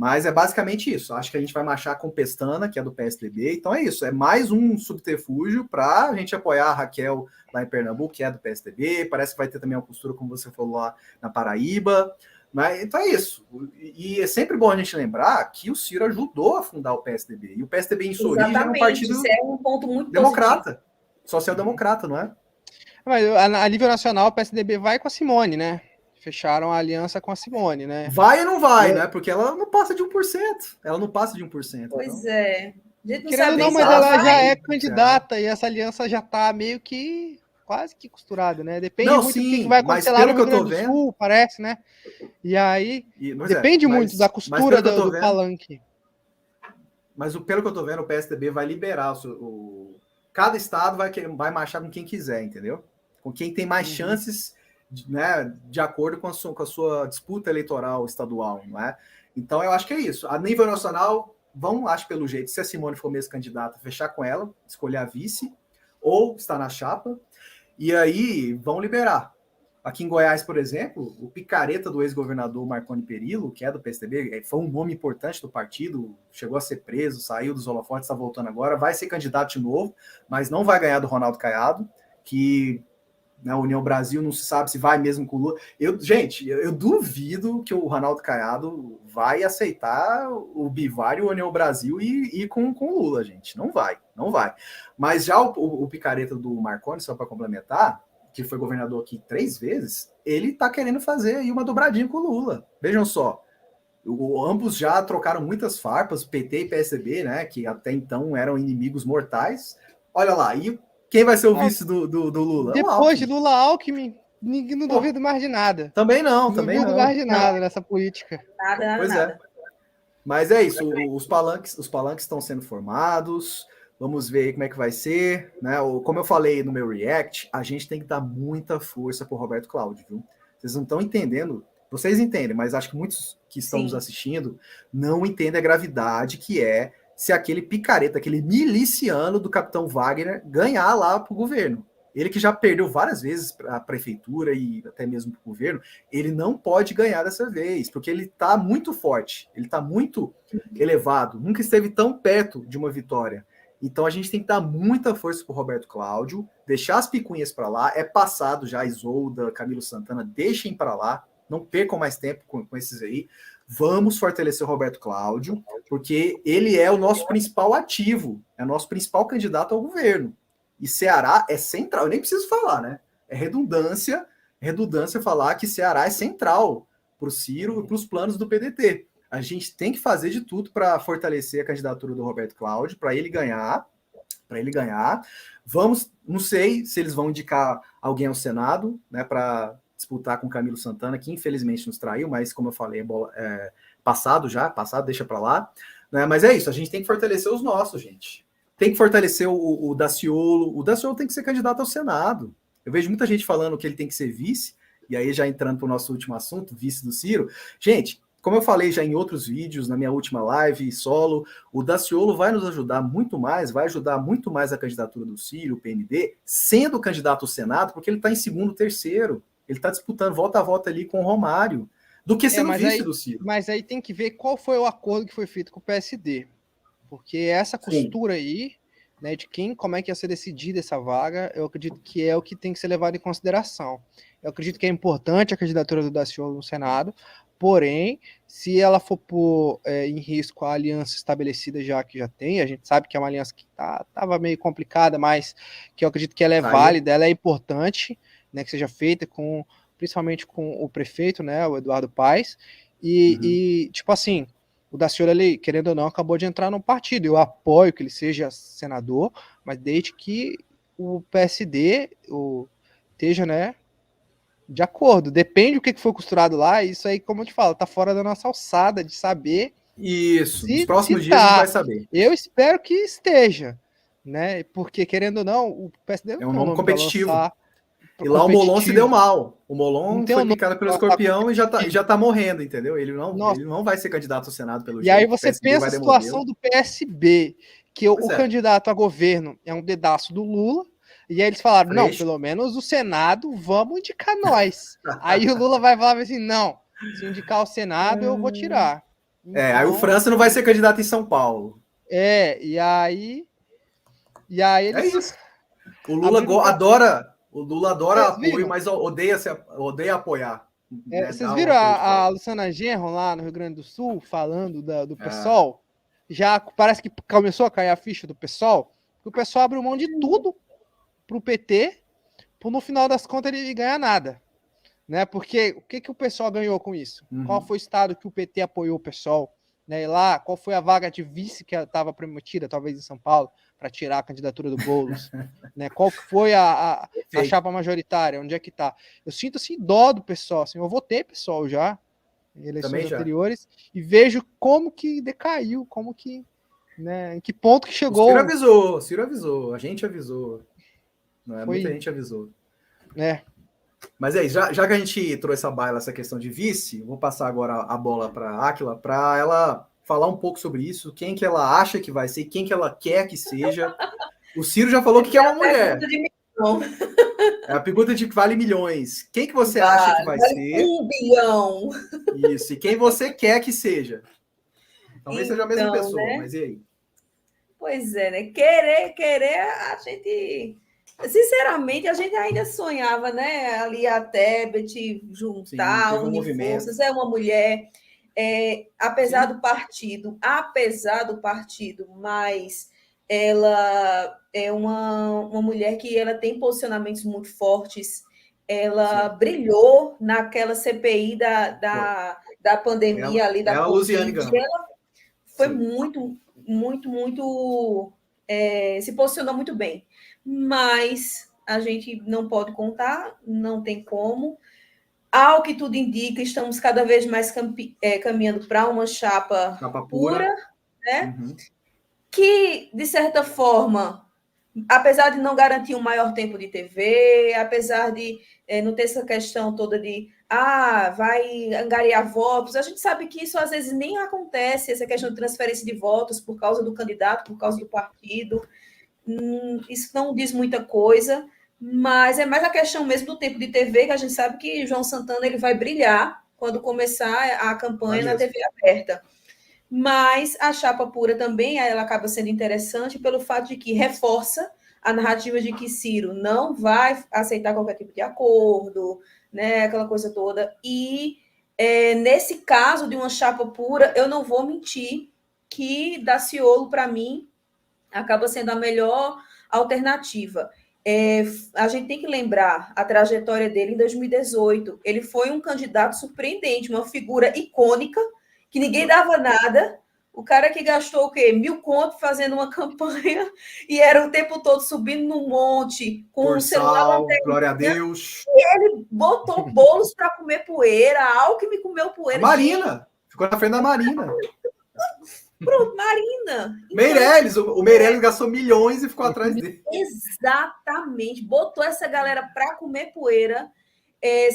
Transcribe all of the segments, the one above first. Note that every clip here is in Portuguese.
Mas é basicamente isso. Acho que a gente vai marchar com Pestana, que é do PSDB. Então é isso. É mais um subterfúgio para a gente apoiar a Raquel lá em Pernambuco, que é do PSDB. Parece que vai ter também uma postura, como você falou, lá na Paraíba. Mas, então é isso. E é sempre bom a gente lembrar que o Ciro ajudou a fundar o PSDB. E o PSDB, em sua origem, era um partido isso é um ponto muito democrata. Social-democrata, não é? Mas a nível nacional, o PSDB vai com a Simone, né? Fecharam a aliança com a Simone, né? Vai ou não vai, né? Porque ela não passa de 1%. Ela não passa de 1%. Pois então. é. Querendo ou não, mas ela já é candidata e essa aliança já tá meio que quase que costurada, né? Depende muito do que vai acontecer lá no Rio Grande do Sul, parece, né? E aí depende muito da costura do palanque. Mas pelo que eu tô vendo, o PSDB vai liberar cada estado vai marchar com quem quiser, entendeu? Com quem tem mais chances, né, de acordo com a sua disputa eleitoral estadual, não é? Então eu acho que é isso. A nível nacional, acho pelo jeito, se a Simone for mesmo candidata, fechar com ela, escolher a vice, ou estar na chapa, e aí vão liberar. Aqui em Goiás, por exemplo, o picareta do ex-governador Marconi Perillo, que é do PSDB, foi um nome importante do partido, chegou a ser preso, saiu dos holofotes, está voltando agora, vai ser candidato de novo, mas não vai ganhar do Ronaldo Caiado, que na União Brasil não se sabe se vai mesmo com o Lula. Gente, eu duvido que o Ronaldo Caiado vai aceitar o Bivar, o União Brasil e ir com o Lula, gente. Não vai. Mas já o picareta do Marconi, só para complementar, que foi governador aqui 3 vezes, ele tá querendo fazer aí uma dobradinha com o Lula. Vejam só, ambos já trocaram muitas farpas, PT e PSDB, né, que até então eram inimigos mortais. Olha lá, e quem vai ser o vice do Lula? Depois de Lula Alckmin, ninguém não duvido mais de nada. Também não. Não duvido mais de nada nessa política. Nada. Mas é isso, os palanques estão sendo formados. Vamos ver como é que vai ser, né? Como eu falei no meu react, a gente tem que dar muita força para o Roberto Cláudio, viu? Vocês não estão entendendo, vocês entendem, mas acho que muitos que estão nos assistindo não entendem a gravidade que é se aquele picareta, aquele miliciano do capitão Wagner ganhar lá para o governo. Ele que já perdeu várias vezes para a prefeitura e até mesmo para o governo, ele não pode ganhar dessa vez, porque ele está muito forte, ele está muito elevado, nunca esteve tão perto de uma vitória. Então a gente tem que dar muita força para o Roberto Cláudio, deixar as picuinhas para lá, é passado já, Isolda, Camilo Santana, deixem para lá, não percam mais tempo com esses aí. Vamos fortalecer o Roberto Cláudio, porque ele é o nosso principal ativo, é o nosso principal candidato ao governo. E Ceará é central, eu nem preciso falar, né? É redundância falar que Ceará é central para o Ciro e para os planos do PDT. A gente tem que fazer de tudo para fortalecer a candidatura do Roberto Cláudio, para ele ganhar. Não sei se eles vão indicar alguém ao Senado, né, para disputar com Camilo Santana, que infelizmente nos traiu, mas como eu falei, passado, deixa para lá. Né, mas é isso, a gente tem que fortalecer os nossos, gente. Tem que fortalecer o Daciolo. O Daciolo tem que ser candidato ao Senado. Eu vejo muita gente falando que ele tem que ser vice, e aí já entrando para o nosso último assunto, vice do Ciro. Gente, como eu falei já em outros vídeos, na minha última live solo, o Daciolo vai nos ajudar muito mais, vai ajudar muito mais a candidatura do Ciro, o PMD, sendo candidato ao Senado, porque ele está em segundo, terceiro. Ele está disputando volta a volta ali com o Romário, do que sendo vice do Ciro. Mas aí tem que ver qual foi o acordo que foi feito com o PSD. Porque essa costura aí, né, de como é que ia ser decidida essa vaga, eu acredito que é o que tem que ser levado em consideração. Eu acredito que é importante a candidatura do Daciolo no Senado, porém, se ela for pôr em risco a aliança estabelecida que já tem, a gente sabe que é uma aliança que estava meio complicada, mas que eu acredito que ela é válida, ela é importante, né, que seja feita principalmente com o prefeito, né, o Eduardo Paes, e tipo assim, o Daciolo, ele, querendo ou não, acabou de entrar no partido. Eu apoio que ele seja senador, mas desde que o PSD esteja, né, de acordo. Depende do que foi costurado lá. Isso aí, como eu te falo, tá fora da nossa alçada de saber. Isso, nos próximos dias a gente vai saber. Eu espero que esteja, né? Porque, querendo ou não, o PSD é um nome competitivo. E lá o Molon se deu mal. O Molon foi picado pelo escorpião e já tá morrendo, entendeu? Ele não vai ser candidato ao Senado pelo jeito. E aí você pensa a situação do PSB, que o candidato a governo é um pedaço do Lula, e aí eles falaram, não, pelo menos o Senado, vamos indicar nós. Aí o Lula vai falar assim, não, se indicar o Senado, eu vou tirar. Aí o França não vai ser candidato em São Paulo. E aí eles... É isso. O Lula adora apoio, mas odeia apoiar. Vocês viram a Luciana Genro lá no Rio Grande do Sul falando do PSOL? Já parece que começou a cair a ficha do PSOL, porque o PSOL abriu mão de tudo pro PT, por no final das contas ele ganhar nada. Né? Porque o que o PSOL ganhou com isso? Qual foi o estado que o PT apoiou o PSOL? Né? E lá, qual foi a vaga de vice que estava prometida, talvez em São Paulo, para tirar a candidatura do Boulos? Né? Qual foi a chapa majoritária? Onde é que está? Eu sinto assim, dó do PSOL. Assim, eu votei PSOL já, em eleições anteriores, e vejo como que decaiu, como que, né, em que ponto que chegou. O Ciro avisou, a gente avisou. Muita gente avisou. Mas é isso, já que a gente trouxe a baila essa questão de vice, vou passar agora a bola para a Áquila, para ela falar um pouco sobre isso, quem que ela acha que vai ser, quem que ela quer que seja. O Ciro já falou que é uma mulher. É a pergunta de que vale milhões. Quem que você acha que vai ser? 1 bilhão. Isso, e quem você quer que seja. Talvez seja a mesma pessoa, né? Mas e aí? Pois é, né? Querer, a gente... Sinceramente, a gente ainda sonhava, né? Ali a Tebet juntar, unir forças. É uma mulher, apesar do partido, mas ela é uma mulher que ela tem posicionamentos muito fortes. Ela brilhou naquela CPI da pandemia ali, da Covid. Ela foi muito se posicionou muito bem. Mas a gente não pode contar, não tem como. Ao que tudo indica, estamos cada vez mais caminhando para uma chapa pura, né? Que, de certa forma, apesar de não garantir um maior tempo de TV, apesar de não ter essa questão toda de vai angariar votos, a gente sabe que isso às vezes nem acontece, essa questão de transferência de votos por causa do candidato, por causa do partido. Isso não diz muita coisa, mas é mais a questão mesmo do tempo de TV, que a gente sabe que João Santana ele vai brilhar quando começar a campanha na TV aberta. Mas a chapa pura também, ela acaba sendo interessante pelo fato de que reforça a narrativa de que Ciro não vai aceitar qualquer tipo de acordo, né, aquela coisa toda. E nesse caso de uma chapa pura, eu não vou mentir que Daciolo, para mim, acaba sendo a melhor alternativa. A gente tem que lembrar a trajetória dele em 2018. Ele foi um candidato surpreendente, uma figura icônica, que ninguém dava nada. O cara que gastou o quê? 1.000 conto fazendo uma campanha e era o tempo todo subindo no monte com um celular. Glória a Deus. E ele botou bolos para comer poeira, Alckmin comeu poeira. A Marina! Ficou na frente da Marina. Pronto, Marina. Meirelles, o Meirelles gastou milhões e ficou atrás dele. Exatamente. Botou essa galera para comer poeira,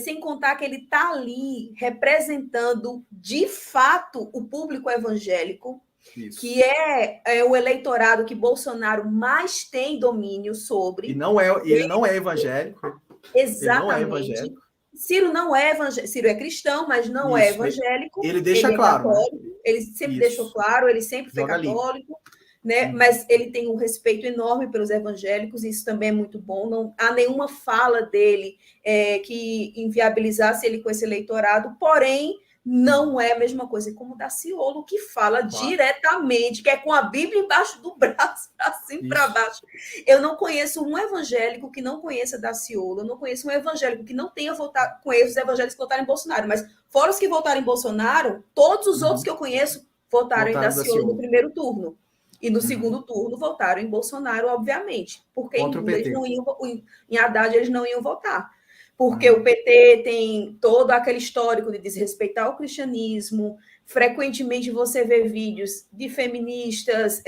sem contar que ele está ali representando, de fato, o público evangélico, isso, que é o eleitorado que Bolsonaro mais tem domínio sobre. Ele não é evangélico. Exatamente. Ele não é evangélico. Ciro não é evangélico. Ciro é cristão, mas não é evangélico. Ele deixa claro. Ele sempre deixou claro, ele sempre foi católico, né? Mas ele tem um respeito enorme pelos evangélicos, e isso também é muito bom. Não há nenhuma fala dele que inviabilizasse ele com esse eleitorado, porém, não é a mesma coisa como Daciolo, que fala diretamente, que é com a Bíblia embaixo do braço, assim para baixo. Eu não conheço um evangélico que não conheça Daciolo, eu não conheço um evangélico que não tenha votado, conheço os evangélicos que votaram em Bolsonaro, mas fora os que votaram em Bolsonaro, todos os outros que eu conheço votaram em Daciolo no primeiro turno. E no segundo turno votaram em Bolsonaro, obviamente, porque em Haddad eles não iam votar. Porque o PT tem todo aquele histórico de desrespeitar o cristianismo. Frequentemente você vê vídeos de feministas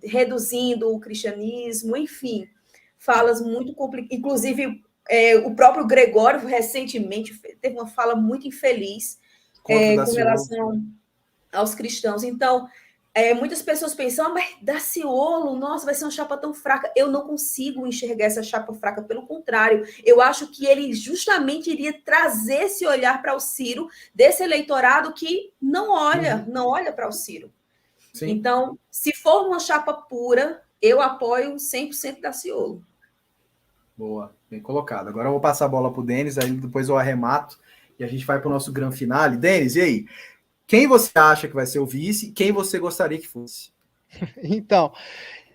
reduzindo o cristianismo, enfim, falas muito complicadas. Inclusive, o próprio Gregório, recentemente, teve uma fala muito infeliz com relação aos cristãos. Então, Muitas pessoas pensam, mas Daciolo, nossa, vai ser uma chapa tão fraca. Eu não consigo enxergar essa chapa fraca, pelo contrário, eu acho que ele justamente iria trazer esse olhar para o Ciro, desse eleitorado que não olha para o Ciro. Sim. Então, se for uma chapa pura, eu apoio 100% Daciolo. Boa, bem colocado. Agora eu vou passar a bola para o Denis, aí depois eu arremato e a gente vai para o nosso grande finale. Denis, e aí? Quem você acha que vai ser o vice e quem você gostaria que fosse? Então,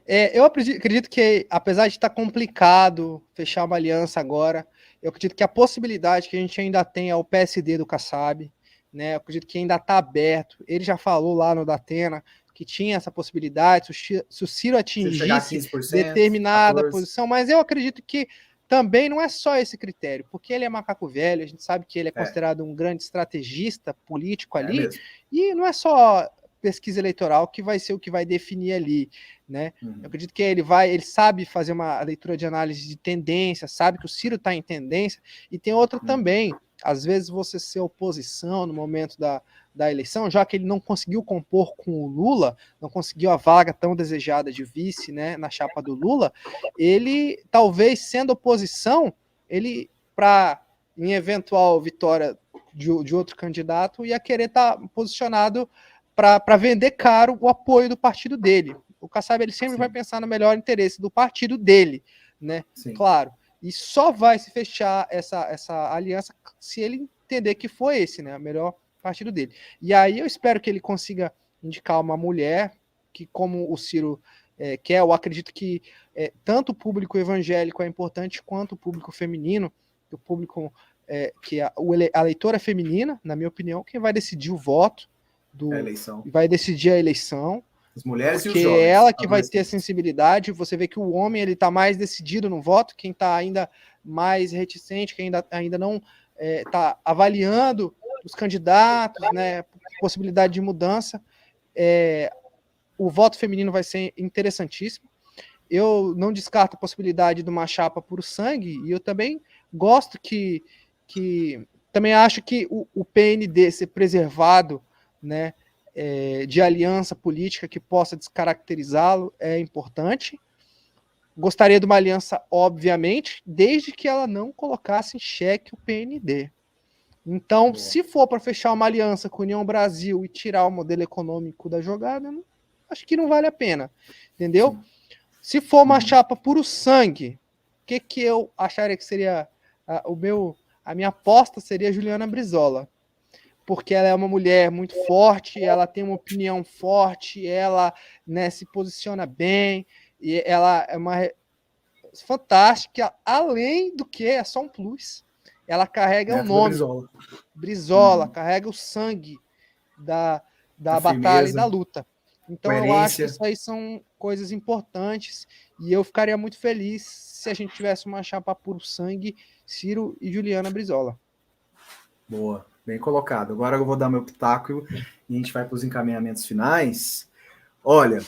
eu acredito que, apesar de estar complicado fechar uma aliança agora, eu acredito que a possibilidade que a gente ainda tem é o PSD do Kassab, né? Eu acredito que ainda está aberto. Ele já falou lá no Datena que tinha essa possibilidade, se o Ciro atingisse 15%, determinada 14%. Posição, mas eu acredito que também não é só esse critério, porque ele é macaco velho, a gente sabe que ele é considerado um grande estrategista político ali, e não é só pesquisa eleitoral que vai ser o que vai definir ali, né? Eu acredito que ele sabe fazer uma leitura de análise de tendência, sabe que o Ciro está em tendência, e tem outra também, às vezes você ser oposição no momento da eleição, já que ele não conseguiu compor com o Lula, não conseguiu a vaga tão desejada de vice, né, na chapa do Lula, ele, talvez sendo oposição, ele, em eventual vitória de outro candidato, ia querer estar posicionado para vender caro o apoio do partido dele. O Kassab, ele sempre vai pensar no melhor interesse do partido dele, né? Sim. Claro. E só vai se fechar essa aliança se ele entender que foi esse, né? O melhor partido dele. E aí eu espero que ele consiga indicar uma mulher que, como o Ciro quer, eu acredito que tanto o público evangélico é importante quanto o público feminino, o público que a leitora feminina, na minha opinião, quem vai decidir o voto, vai decidir a eleição, as mulheres porque e os jovens, é ela que vai ter a sensibilidade. Você vê que o homem ele está mais decidido no voto, quem está ainda mais reticente, quem ainda não está avaliando os candidatos, né, possibilidade de mudança, o voto feminino vai ser interessantíssimo. Eu não descarto a possibilidade de uma chapa por sangue, e eu também gosto que também acho que o PND ser preservado, né, de aliança política que possa descaracterizá-lo é importante. Gostaria de uma aliança, obviamente, desde que ela não colocasse em xeque o PND. Então, se for para fechar uma aliança com a União Brasil e tirar o modelo econômico da jogada, acho que não vale a pena, entendeu? Sim. Se for uma chapa puro sangue, o que eu acharia que seria a minha aposta seria Juliana Brizola, porque ela é uma mulher muito forte, ela tem uma opinião forte, ela, né, se posiciona bem, e ela é uma fantástica, além do que é só um plus. Ela carrega o nome, Brizola, carrega o sangue da batalha e da luta. Então eu acho que isso aí são coisas importantes, e eu ficaria muito feliz se a gente tivesse uma chapa puro sangue, Ciro e Juliana Brizola. Boa. Bem colocado. Agora eu vou dar meu pitaco e a gente vai para os encaminhamentos finais. Olha,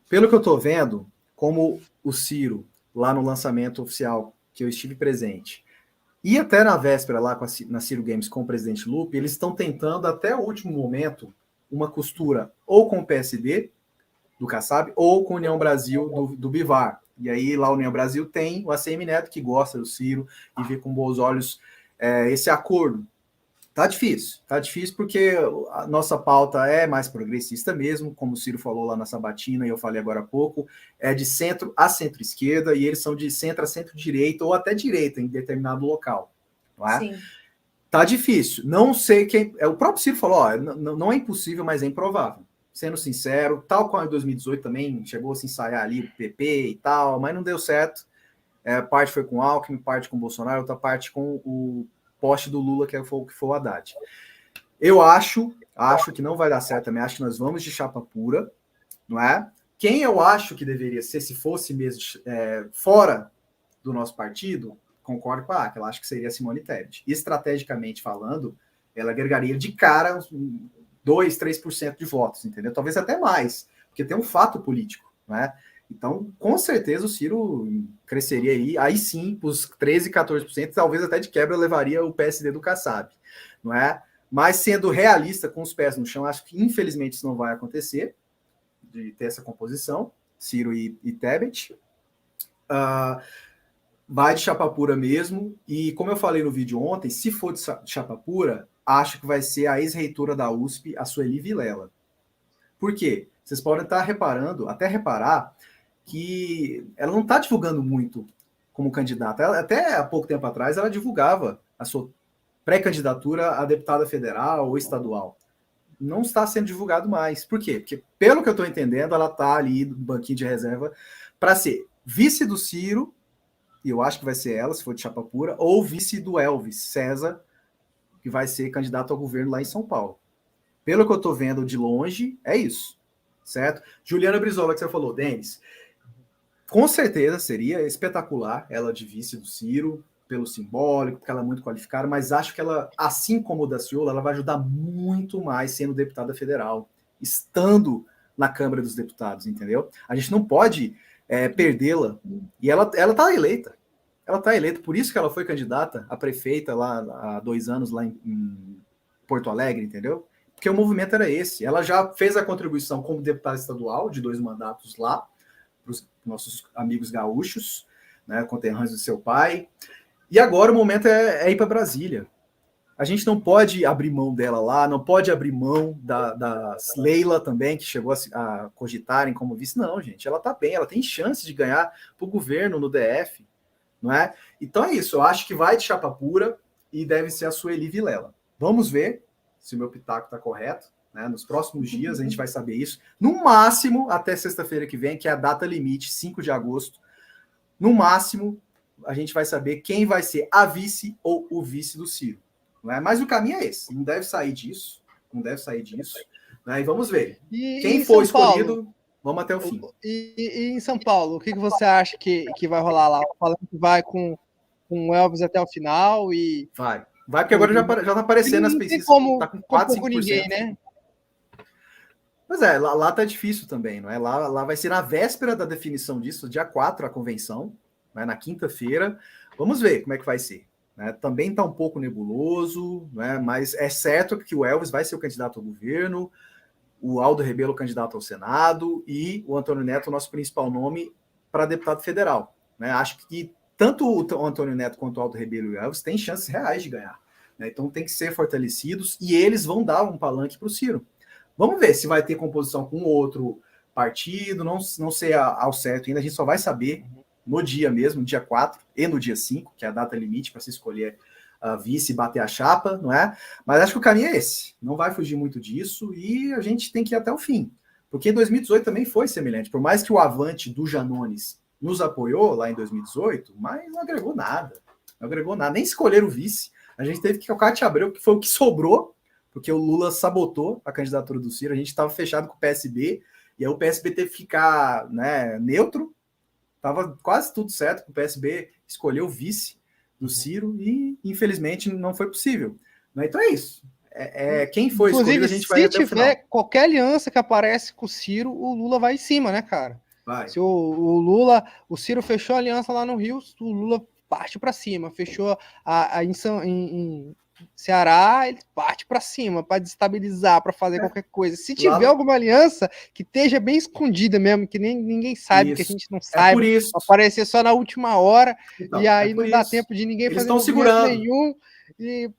pelo que eu estou vendo, como o Ciro, lá no lançamento oficial que eu estive presente, e até na véspera lá na Ciro Games com o presidente Lupe, eles estão tentando até o último momento uma costura ou com o PSD do Kassab ou com a União Brasil do Bivar. E aí lá a União Brasil tem o ACM Neto, que gosta do Ciro e vê com bons olhos esse acordo. Tá difícil porque a nossa pauta é mais progressista mesmo, como o Ciro falou lá na sabatina e eu falei agora há pouco, é de centro a centro-esquerda e eles são de centro a centro-direita ou até direita em determinado local, não é? Sim. Tá difícil, não sei quem... O próprio Ciro falou, não é impossível, mas é improvável, sendo sincero, tal qual em 2018 também chegou a se ensaiar ali o PP e tal, mas não deu certo, parte foi com o Alckmin, parte com o Bolsonaro, outra parte com o poste do Lula, que foi o Haddad. Eu acho que não vai dar certo também, acho que nós vamos de chapa pura, não é? Quem eu acho que deveria ser, se fosse mesmo fora do nosso partido, concordo com a Aquila, acho que seria a Simone Tebet. Estrategicamente falando, ela agregaria de cara 2, 3% de votos, entendeu? Talvez até mais, porque tem um fato político, não é? Então, com certeza, o Ciro cresceria aí sim, para os 13%, 14%, talvez até de quebra levaria o PSD do Kassab, não é? Mas sendo realista, com os pés no chão, acho que infelizmente isso não vai acontecer, de ter essa composição, Ciro e Tebet. Vai de chapa pura mesmo, e como eu falei no vídeo ontem, se for de chapa pura, acho que vai ser a ex-reitora da USP, a Sueli Vilela. Por quê? Vocês podem estar reparando, até reparar, que ela não está divulgando muito como candidata. Até há pouco tempo atrás, ela divulgava a sua pré-candidatura a deputada federal ou estadual. Não está sendo divulgado mais. Por quê? Porque, pelo que eu estou entendendo, ela está ali no banquinho de reserva para ser vice do Ciro, e eu acho que vai ser ela, se for de chapa pura, ou vice do Elvis César, que vai ser candidato ao governo lá em São Paulo. Pelo que eu estou vendo de longe, é isso, certo? Juliana Brizola, que você falou, Denis, com certeza seria espetacular ela de vice do Ciro, pelo simbólico, porque ela é muito qualificada, mas acho que ela, assim como o Daciolo, ela vai ajudar muito mais sendo deputada federal, estando na Câmara dos Deputados, entendeu? A gente não pode perdê-la, e ela está eleita. Ela está eleita, por isso que ela foi candidata a prefeita lá há 2 anos, lá em Porto Alegre, entendeu? Porque o movimento era esse. Ela já fez a contribuição como deputada estadual, de 2 mandatos lá, para os nossos amigos gaúchos, né, conterrâneos do seu pai. E agora o momento é ir para Brasília. A gente não pode abrir mão dela lá, não pode abrir mão da Leila também, que chegou a cogitarem como vice. Não, gente, ela está bem, ela tem chance de ganhar para o governo no DF, não é? Então é isso, eu acho que vai de chapa pura e deve ser a Sueli Vilela. Vamos ver se o meu pitaco está correto, né? Nos próximos dias a gente vai saber isso. No máximo, até sexta-feira que vem, que é a data limite, 5 de agosto, no máximo, a gente vai saber quem vai ser a vice ou o vice do Ciro. Né? Mas o caminho é esse, não deve sair disso, né? E vamos ver. Quem for escolhido, vamos até o fim. E em São Paulo, o que você acha que vai rolar lá? Falando que vai com o Elvis até o final e... Vai, porque agora já tá aparecendo nas pesquisas, tá com 4, 5%. Ninguém, né? Pois é, lá tá difícil também, não é? Lá vai ser na véspera da definição disso, dia 4, a convenção, né? Na quinta-feira. Vamos ver como é que vai ser. Né? Também está um pouco nebuloso, né? Mas é certo que o Elvis vai ser o candidato ao governo, o Aldo Rebelo o candidato ao Senado e o Antônio Neto o nosso principal nome para deputado federal. Né? Acho que tanto o Antônio Neto quanto o Aldo Rebelo e o Elvis têm chances reais de ganhar. Né? Então tem que ser fortalecidos e eles vão dar um palanque para o Ciro. Vamos ver se vai ter composição com outro partido, não sei ao certo ainda, a gente só vai saber no dia mesmo, dia 4 e no dia 5, que é a data limite para se escolher a vice e bater a chapa, não é? Mas acho que o caminho é esse, não vai fugir muito disso e a gente tem que ir até o fim. Porque 2018 também foi semelhante, por mais que o Avante do Janones nos apoiou lá em 2018, mas não agregou nada, nem escolher o vice. A gente teve que o Cátia Abreu, que foi o que sobrou, porque o Lula sabotou a candidatura do Ciro, a gente estava fechado com o PSB, e aí o PSB teve que ficar, né, neutro. Estava quase tudo certo, o PSB escolheu o vice do Ciro e, infelizmente, não foi possível. Então é isso. Quem for escolhido, a gente vai até o final. Se tiver qualquer aliança que aparece com o Ciro, o Lula vai em cima, né, cara? Vai. Se o Ciro fechou a aliança lá no Rio, o Lula parte para cima. Fechou em Ceará, ele parte para cima, para destabilizar, para fazer qualquer coisa. Se tiver alguma aliança que esteja bem escondida mesmo, que ninguém sabe, isso. Que a gente não saiba, por isso. Aparecer só na última hora, então, e aí não dá tempo de ninguém fazer movimento nenhum. E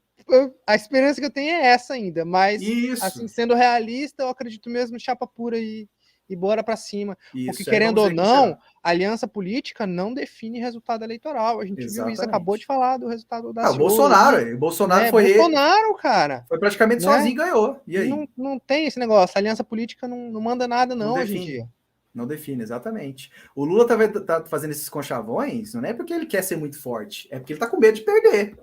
a esperança que eu tenho é essa ainda, mas assim, sendo realista, eu acredito mesmo em chapa pura e bora para cima. Isso, porque, querendo ou não, a aliança política não define resultado eleitoral. A gente viu isso, acabou de falar do resultado da o Bolsonaro. O Bolsonaro foi Bolsonaro, cara. Foi praticamente sozinho e ganhou. E aí? Não tem esse negócio. A aliança política não manda nada, não hoje em dia. Não define, exatamente. O Lula tá fazendo esses conchavões, não é porque ele quer ser muito forte, é porque ele tá com medo de perder.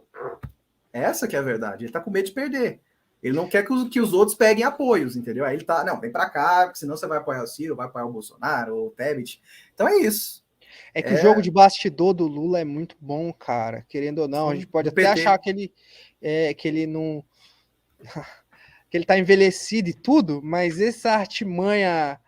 Essa que é a verdade. Ele tá com medo de perder. Ele não quer que os outros peguem apoios, entendeu? Aí ele tá, não, vem pra cá, porque senão você vai apoiar o Ciro, vai apoiar o Bolsonaro, ou o Tebet. Então é isso. É que o jogo de bastidor do Lula é muito bom, cara. Querendo ou não, a gente pode até achar que ele não... que ele tá envelhecido e tudo, mas essa artimanha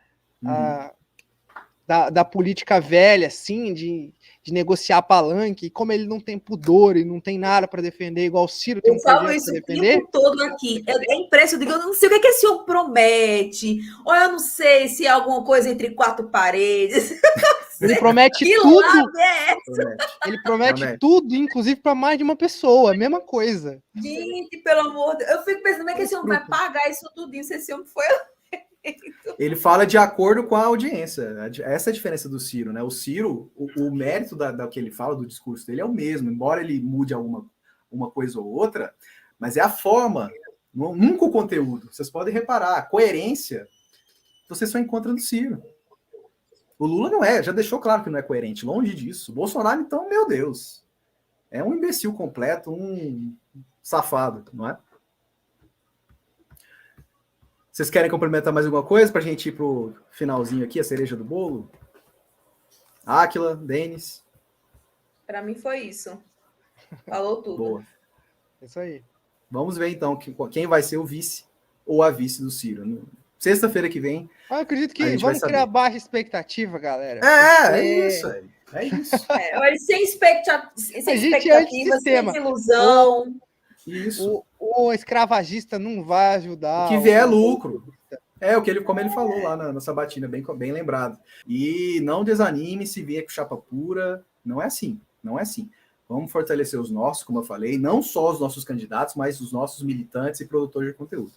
da política velha, assim, de negociar palanque, e como ele não tem pudor e não tem nada para defender, igual o Ciro tem Eu um falo projeto isso para o defender. tempo todo aqui. É impressionante. Eu não sei o que esse homem promete. Ou eu não sei se é alguma coisa entre quatro paredes. Ele promete Que tudo. lábia é essa? Promete. Ele promete Promete. tudo, inclusive para mais de uma pessoa, a mesma coisa. Gente, pelo amor de Deus. Eu fico pensando, como é que esse homem vai pagar isso tudinho se esse homem foi eleito? Ele fala de acordo com a audiência. Essa é a diferença do Ciro, né? O Ciro, o mérito da que ele fala, do discurso dele é o mesmo, embora ele mude uma coisa ou outra, mas é a forma, nunca o conteúdo. Vocês podem reparar, a coerência você só encontra no Ciro. O Lula não é, já deixou claro que não é coerente, longe disso. O Bolsonaro, então, meu Deus, é um imbecil completo, um safado, não é? Vocês querem complementar mais alguma coisa para a gente ir para o finalzinho aqui, a cereja do bolo? Áquila, Denis. Para mim foi isso. Falou tudo. Boa. Isso aí. Vamos ver então quem vai ser o vice ou a vice do Ciro. Sexta-feira que vem. Eu acredito que vamos criar baixa expectativa, galera. É isso aí. É isso. Olha, sem expectativa, sem ilusão. Isso. O escravagista não vai ajudar. O que vier é lucro. Como ele falou lá na sabatina, bem lembrado. E não desanime se vier com chapa pura. Não é assim. Não é assim. Vamos fortalecer os nossos, como eu falei, não só os nossos candidatos, mas os nossos militantes e produtores de conteúdo.